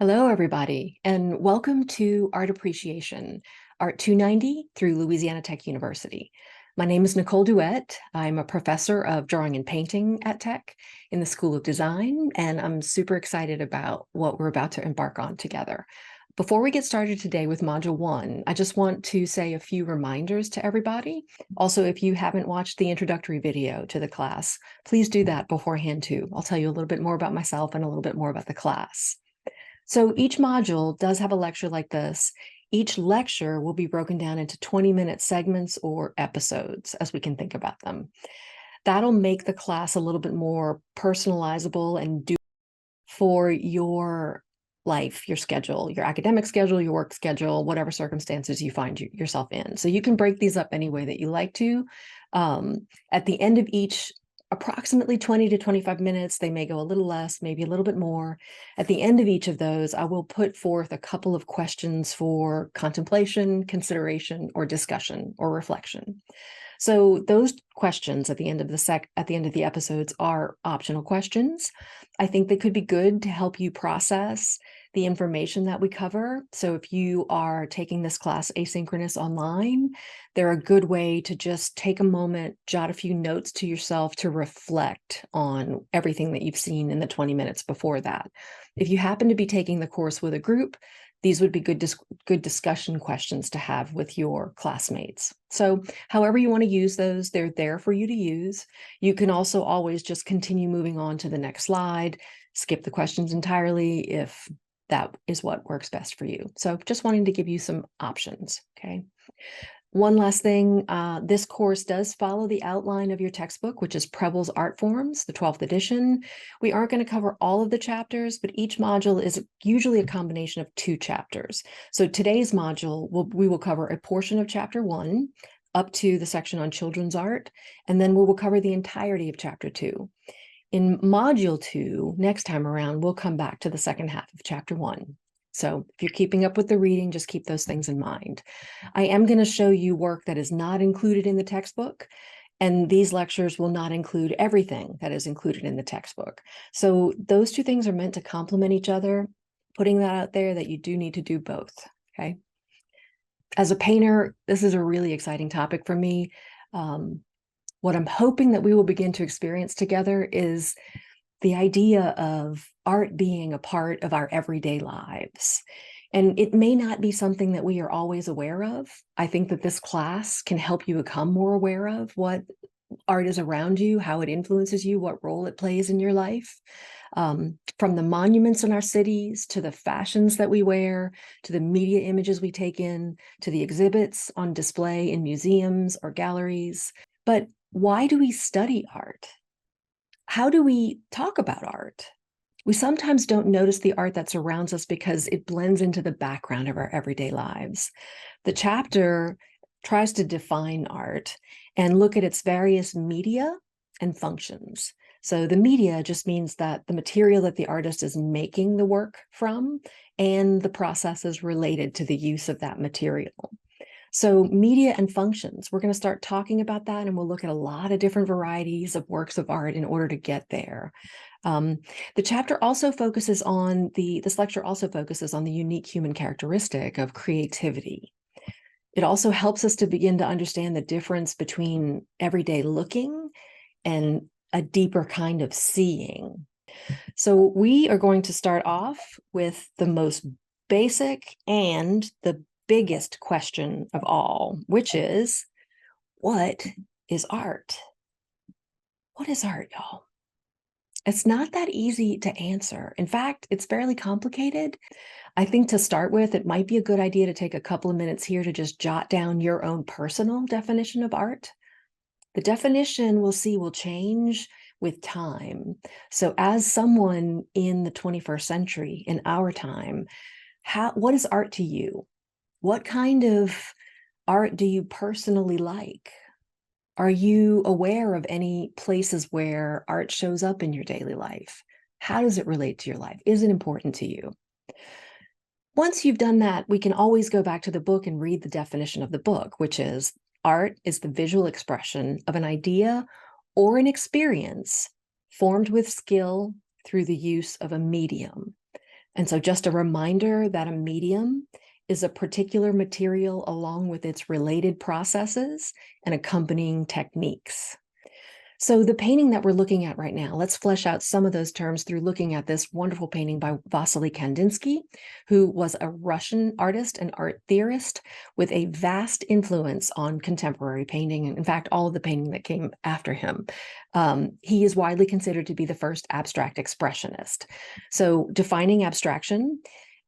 Hello, everybody, and welcome to Art Appreciation, Art 290 through Louisiana Tech University. My name is Nicole Duet. I'm a professor of drawing and painting at Tech in the School of Design, and I'm super excited about what we're about to embark on together. Before we get started today with Module 1, I just want to say a few reminders to everybody. Also, if you haven't watched the introductory video to the class, please do that beforehand too. I'll tell you a little bit more about myself and a little bit more about the class. So each module does have a lecture like this. Each lecture will be broken down into 20-minute segments or episodes, as we can think about them. That'll make the class a little bit more personalizable and do for your life, your schedule, your academic schedule, your work schedule, whatever circumstances you find yourself in. So you can break these up any way that you like to. At the end of each approximately 20 to 25 minutes. They may go a little less, maybe a little bit more. At the end of each of those, I will put forth a couple of questions for contemplation, consideration, or discussion or reflection. So those questions at the end of the episodes are optional questions. I think they could be good to help you process the information that we cover. So if you are taking this class asynchronous online, they're a good way to just take a moment, jot a few notes to yourself to reflect on everything that you've seen in the 20 minutes before that. If you happen to be taking the course with a group, these would be good discussion questions to have with your classmates. So however you want to use those, they're there for you to use. You can also always just continue moving on to the next slide, skip the questions entirely if that is what works best for you. So just wanting to give you some options, okay? One last thing, this course does follow the outline of your textbook, which is Preble's Art Forms, the 12th edition. We aren't going to cover all of the chapters, but each module is usually a combination of 2 chapters. So today's module, we will cover a portion of chapter 1 up to the section on children's art, and then we will cover the entirety of chapter 2. In module 2, next time around, we'll come back to the second half of chapter 1. So if you're keeping up with the reading, just keep those things in mind. I am going to show you work that is not included in the textbook, and these lectures will not include everything that is included in the textbook. So those 2 things are meant to complement each other, putting that out there that you do need to do both, okay? As a painter, this is a really exciting topic for me. What I'm hoping that we will begin to experience together is the idea of art being a part of our everyday lives. And it may not be something that we are always aware of. I think that this class can help you become more aware of what art is around you, how it influences you, what role it plays in your life. From the monuments in our cities, to the fashions that we wear, to the media images we take in, to the exhibits on display in museums or galleries. But why do we study art? How do we talk about art? We sometimes don't notice the art that surrounds us because it blends into the background of our everyday lives. The chapter tries to define art and look at its various media and functions. So the media just means that the material that the artist is making the work from and the processes related to the use of that material. So media and functions, we're going to start talking about that, and we'll look at a lot of different varieties of works of art in order to get there. The chapter also focuses on this lecture also focuses on the unique human characteristic of creativity. It also helps us to begin to understand the difference between everyday looking and a deeper kind of seeing. So we are going to start off with the most basic and the biggest question of all, which is, what is art? What is art, y'all? It's not that easy to answer. In fact, it's fairly complicated. I think to start with, it might be a good idea to take a couple of minutes here to just jot down your own personal definition of art. The definition we'll see will change with time. So as someone in the 21st century, in our time, what is art to you? What kind of art do you personally like? Are you aware of any places where art shows up in your daily life? How does it relate to your life? Is it important to you? Once you've done that, we can always go back to the book and read the definition of the book, which is art is the visual expression of an idea or an experience formed with skill through the use of a medium. And so just a reminder that a medium is a particular material along with its related processes and accompanying techniques. So the painting that we're looking at right now, let's flesh out some of those terms through looking at this wonderful painting by Vasily Kandinsky, who was a Russian artist and art theorist with a vast influence on contemporary painting, and in fact, all of the painting that came after him. He is widely considered to be the first abstract expressionist. So defining abstraction,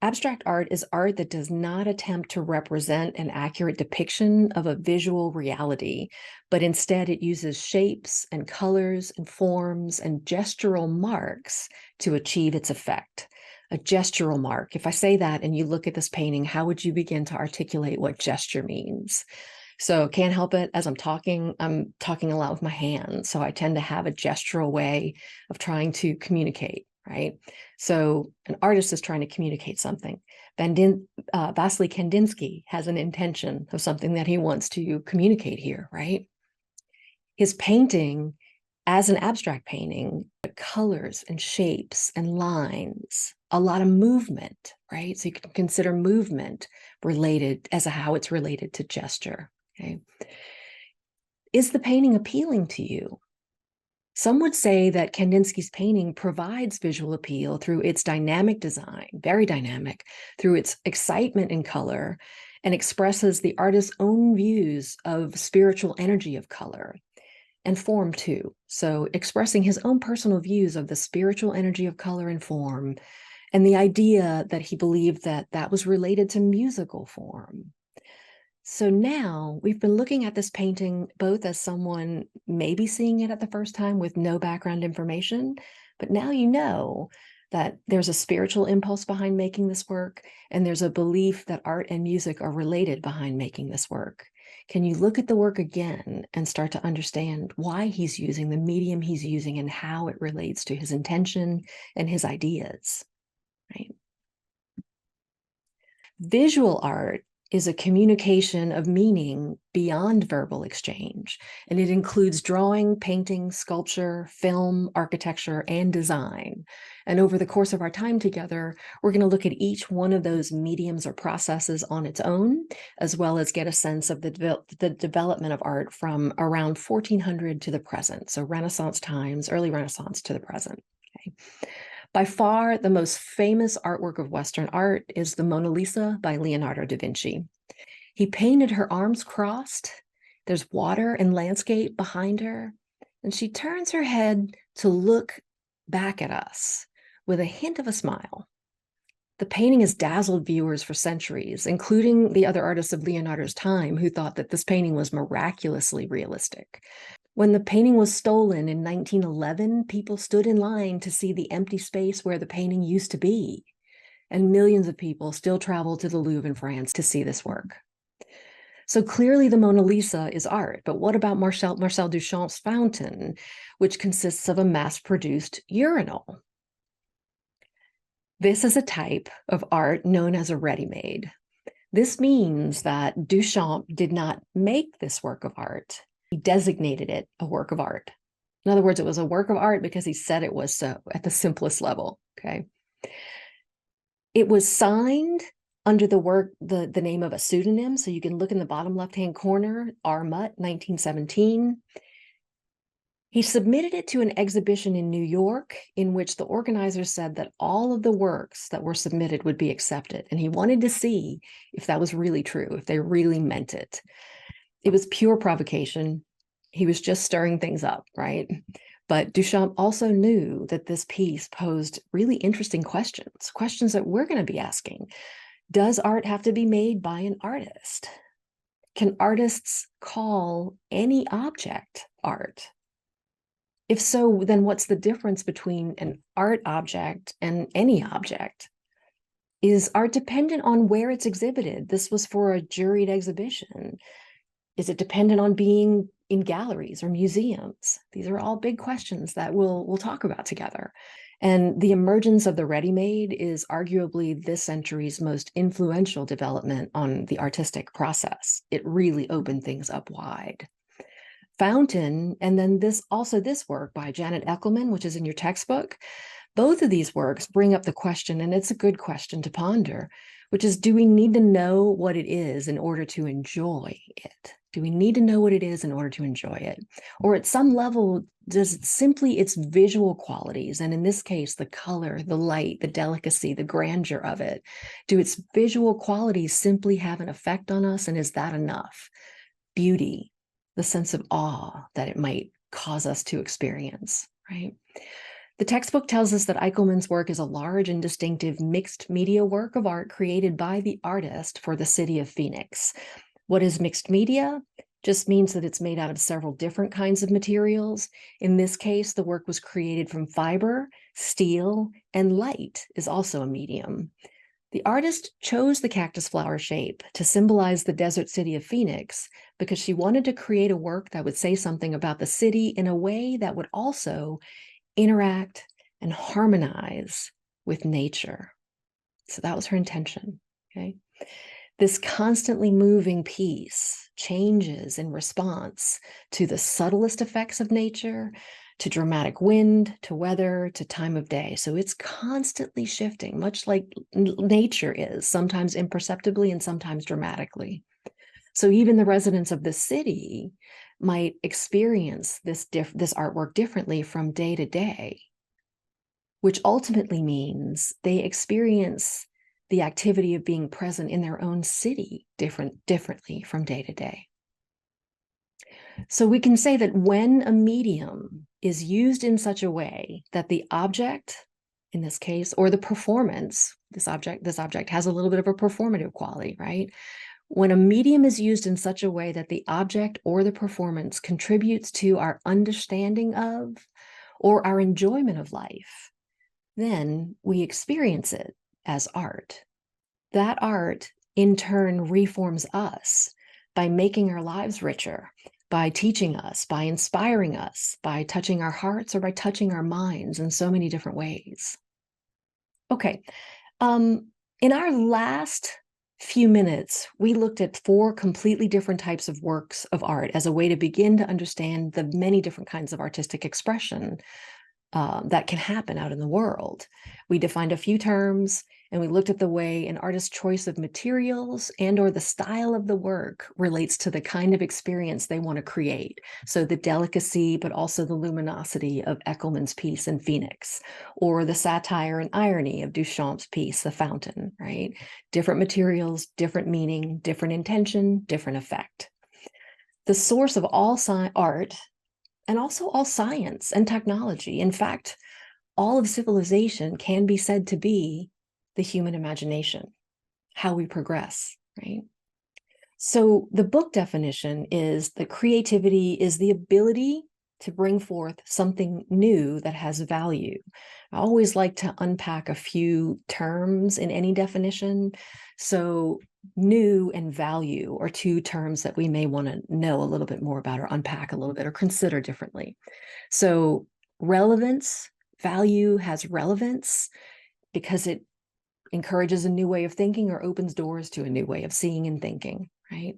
abstract art is art that does not attempt to represent an accurate depiction of a visual reality, but instead it uses shapes and colors and forms and gestural marks to achieve its effect. A gestural mark. If I say that and you look at this painting, how would you begin to articulate what gesture means? So can't help it, as I'm talking a lot with my hands. So I tend to have a gestural way of trying to communicate. Right? So an artist is trying to communicate something. Vasily Kandinsky has an intention of something that he wants to communicate here, right? His painting, as an abstract painting, colors and shapes and lines, a lot of movement, right? So you can consider movement related as how it's related to gesture, okay? Is the painting appealing to you? Some would say that Kandinsky's painting provides visual appeal through its dynamic design, very dynamic, through its excitement in color, and expresses the artist's own views of spiritual energy of color and form too. So expressing his own personal views of the spiritual energy of color and form, and the idea that he believed that that was related to musical form. So now we've been looking at this painting both as someone maybe seeing it at the first time with no background information, but now you know that there's a spiritual impulse behind making this work, and there's a belief that art and music are related behind making this work. Can you look at the work again and start to understand why he's using the medium he's using and how it relates to his intention and his ideas, right? Visual art is a communication of meaning beyond verbal exchange, and it includes drawing, painting, sculpture, film, architecture, and design. And over the course of our time together, we're going to look at each one of those mediums or processes on its own, as well as get a sense of the development of art from around 1400 to the present, so Renaissance times, early Renaissance to the present. Okay. By far, the most famous artwork of Western art is the Mona Lisa by Leonardo da Vinci. He painted her arms crossed. There's water and landscape behind her, and she turns her head to look back at us with a hint of a smile. The painting has dazzled viewers for centuries, including the other artists of Leonardo's time who thought that this painting was miraculously realistic. When the painting was stolen in 1911, people stood in line to see the empty space where the painting used to be. And millions of people still travel to the Louvre in France to see this work. So clearly the Mona Lisa is art, but what about Marcel Duchamp's fountain, which consists of a mass-produced urinal? This is a type of art known as a ready-made. This means that Duchamp did not make this work of art. He designated it a work of art. In other words, it was a work of art because he said it was so at the simplest level, okay? It was signed under the name of a pseudonym. So you can look in the bottom left-hand corner, R. Mutt, 1917. He submitted it to an exhibition in New York in which the organizers said that all of the works that were submitted would be accepted. And he wanted to see if that was really true, if they really meant it. It was pure provocation. He was just stirring things up, right? But Duchamp also knew that this piece posed really interesting questions that we're going to be asking. Does art have to be made by an artist? Can artists call any object art? If so, then what's the difference between an art object and any object? Is art dependent on where it's exhibited? This was for a juried exhibition. Is it dependent on being in galleries or museums? These are all big questions that we'll talk about together. And the emergence of the ready-made is arguably this century's most influential development on the artistic process. It really opened things up wide. Fountain, and then this work by Janet Eckelman, which is in your textbook, Both of these works bring up the question, and it's a good question to ponder, which is, do we need to know what it is in order to enjoy it? Do we need to know what it is in order to enjoy it? Or at some level, does simply its visual qualities, and in this case, the color, the light, the delicacy, the grandeur of it, do its visual qualities simply have an effect on us, and is that enough? Beauty, the sense of awe that it might cause us to experience, right? The textbook tells us that Eichelmann's work is a large and distinctive mixed media work of art created by the artist for the city of Phoenix. What is mixed media? Just means that it's made out of several different kinds of materials. In this case, the work was created from fiber, steel, and light is also a medium. The artist chose the cactus flower shape to symbolize the desert city of Phoenix because she wanted to create a work that would say something about the city in a way that would also interact and harmonize with nature. So that was her intention, okay? This constantly moving piece changes in response to the subtlest effects of nature, to dramatic wind, to weather, to time of day. So it's constantly shifting, much like nature is, sometimes imperceptibly and sometimes dramatically. So even the residents of the city might experience this artwork differently from day to day, which ultimately means they experience the activity of being present in their own city differently from day to day. So we can say that when a medium is used in such a way that the object, in this case, or the performance, this object has a little bit of a performative quality, right? When a medium is used in such a way that the object or the performance contributes to our understanding of or our enjoyment of life, then we experience it as art. That art, in turn, reforms us by making our lives richer, by teaching us, by inspiring us, by touching our hearts or by touching our minds in so many different ways. Okay, in our last few minutes, we looked at 4 completely different types of works of art as a way to begin to understand the many different kinds of artistic expression that can happen out in the world. We defined a few terms, and we looked at the way an artist's choice of materials and or the style of the work relates to the kind of experience they want to create. So the delicacy, but also the luminosity of Eichelmann's piece in Phoenix, or the satire and irony of Duchamp's piece, The Fountain, right? Different materials, different meaning, different intention, different effect. The source of all art, and also all science and technology, in fact, all of civilization, can be said to be the human imagination, how we progress, right? So the book definition is that creativity is the ability to bring forth something new that has value. I always like to unpack a few terms in any definition. So new and value are 2 terms that we may want to know a little bit more about, or unpack a little bit, or consider differently. So relevance, value has relevance because it encourages a new way of thinking or opens doors to a new way of seeing and thinking, right?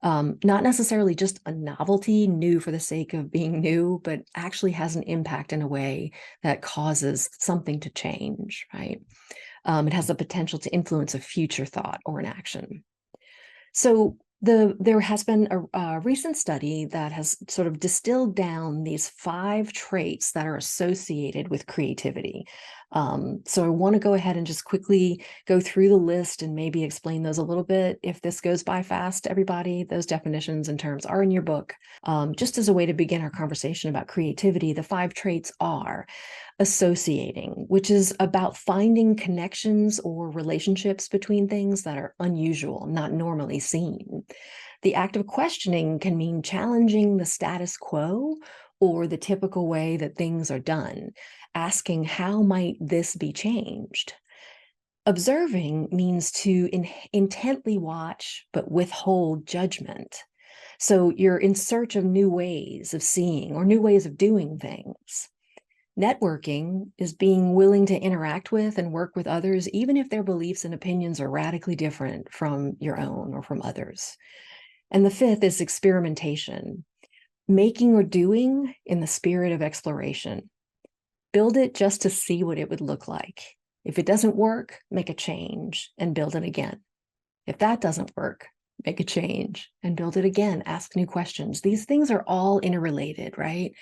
Not necessarily just a novelty, new for the sake of being new, but actually has an impact in a way that causes something to change, right? It has the potential to influence a future thought or an action. So there has been a recent study that has sort of distilled down these 5 traits that are associated with creativity. So I want to go ahead and just quickly go through the list and maybe explain those a little bit. If this goes by fast, everybody, those definitions and terms are in your book. Just as a way to begin our conversation about creativity, the 5 traits are associating, which is about finding connections or relationships between things that are unusual, not normally seen. The act of questioning can mean challenging the status quo or the typical way that things are done, asking how might this be changed. Observing means to intently watch but withhold judgment. So you're in search of new ways of seeing or new ways of doing things. Networking is being willing to interact with and work with others, even if their beliefs and opinions are radically different from your own or from others. And the 5th is experimentation, making or doing in the spirit of exploration. Build it just to see what it would look like. If it doesn't work, make a change and build it again. If that doesn't work, make a change and build it again. Ask new questions. These things are all interrelated, right?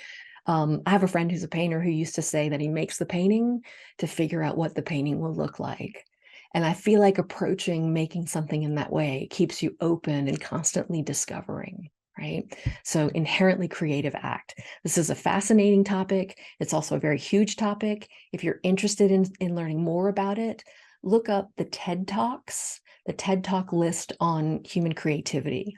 I have a friend who's a painter who used to say that he makes the painting to figure out what the painting will look like. And I feel like approaching making something in that way keeps you open and constantly discovering, right? So inherently creative act. This is a fascinating topic. It's also a very huge topic. If you're interested in learning more about it, look up the TED Talks, the TED Talk list on human creativity.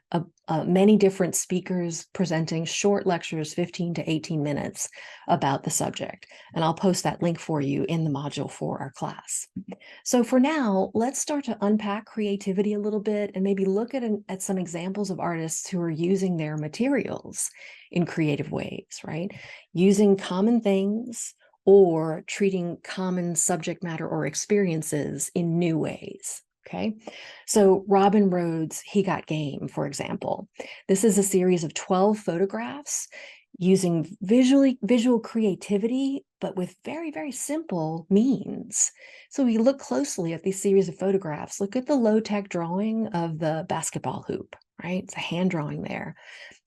Many different speakers presenting short lectures, 15 to 18 minutes about the subject. And I'll post that link for you in the module for our class. So for now, let's start to unpack creativity a little bit and maybe look at some examples of artists who are using their materials in creative ways, right? Using common things or treating common subject matter or experiences in new ways. Okay, so Robin Rhodes' He Got Game, for example. This is a series of 12 photographs using visual creativity, but with very, very simple means. So we look closely at these series of photographs. Look at the low-tech drawing of the basketball hoop, right? It's a hand drawing there.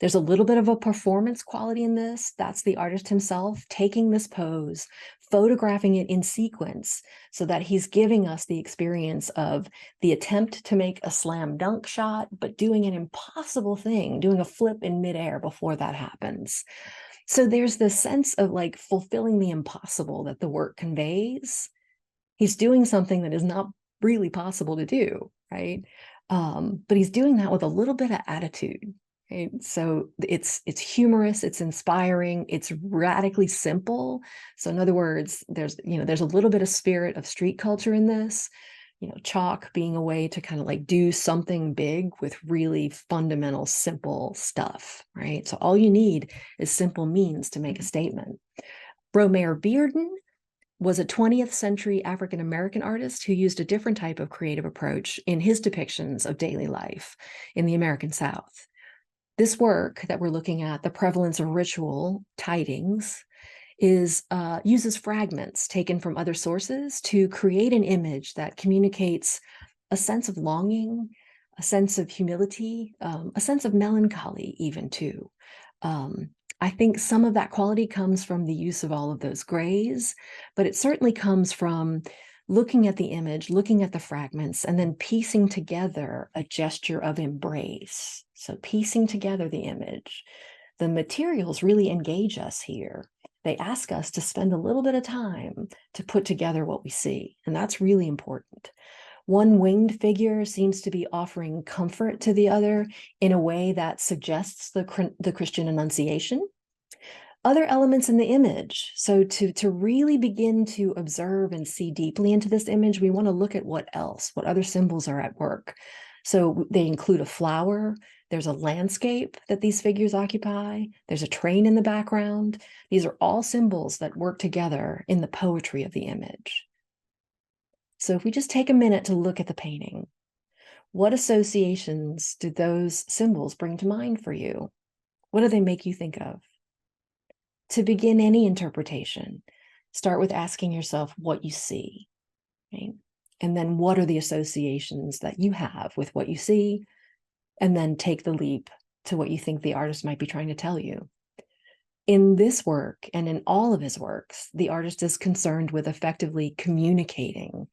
There's a little bit of a performance quality in this. That's the artist himself taking this pose, photographing it in sequence so that he's giving us the experience of the attempt to make a slam dunk shot, but doing an impossible thing, doing a flip in midair before that happens. So there's this sense of like fulfilling the impossible that the work conveys. He's doing something that is not really possible to do, right? But he's doing that with a little bit of attitude. Right? So it's humorous, it's inspiring, it's radically simple. So in other words, there's a little bit of spirit of street culture in this. Chalk being a way to kind of like do something big with really fundamental, simple stuff, right? So all you need is simple means to make a statement. Romare Bearden was a 20th century African-American artist who used a different type of creative approach in his depictions of daily life in the American South. This work that we're looking at, The Prevalence of Ritual Tidings, uses fragments taken from other sources to create an image that communicates a sense of longing, a sense of humility, a sense of melancholy even too. I think some of that quality comes from the use of all of those grays, but it certainly comes from looking at the image, looking at the fragments, and then piecing together a gesture of embrace. So piecing together the image. The materials really engage us here. They ask us to spend a little bit of time to put together what we see, and that's really important. One winged figure seems to be offering comfort to the other in a way that suggests the Christian Annunciation. Other elements in the image. So to really begin to observe and see deeply into this image, we want to look at what other symbols are at work. So they include a flower, there's a landscape that these figures occupy, there's a train in the background. These are all symbols that work together in the poetry of the image. So if we just take a minute to look at the painting, what associations do those symbols bring to mind for you? What do they make you think of? To begin any interpretation, start with asking yourself what you see, right? And then what are the associations that you have with what you see? And then take the leap to what you think the artist might be trying to tell you. In this work and in all of his works, the artist is concerned with effectively communicating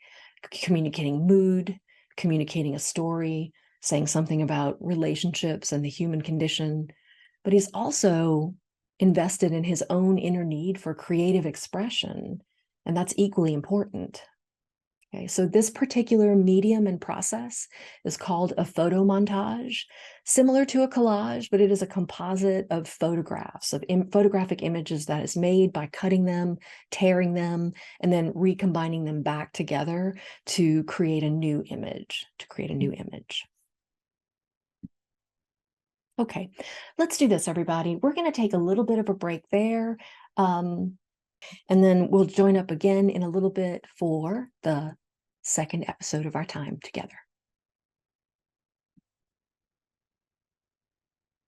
mood, communicating a story, saying something about relationships and the human condition. But he's also invested in his own inner need for creative expression, and that's equally important. Okay, so this particular medium and process is called a photo montage, similar to a collage, but it is a composite of photographs, of photographic images that is made by cutting them, tearing them, and then recombining them back together to create a new image, Okay, let's do this, everybody. We're going to take a little bit of a break there, and then we'll join up again in a little bit for the second episode of our time together.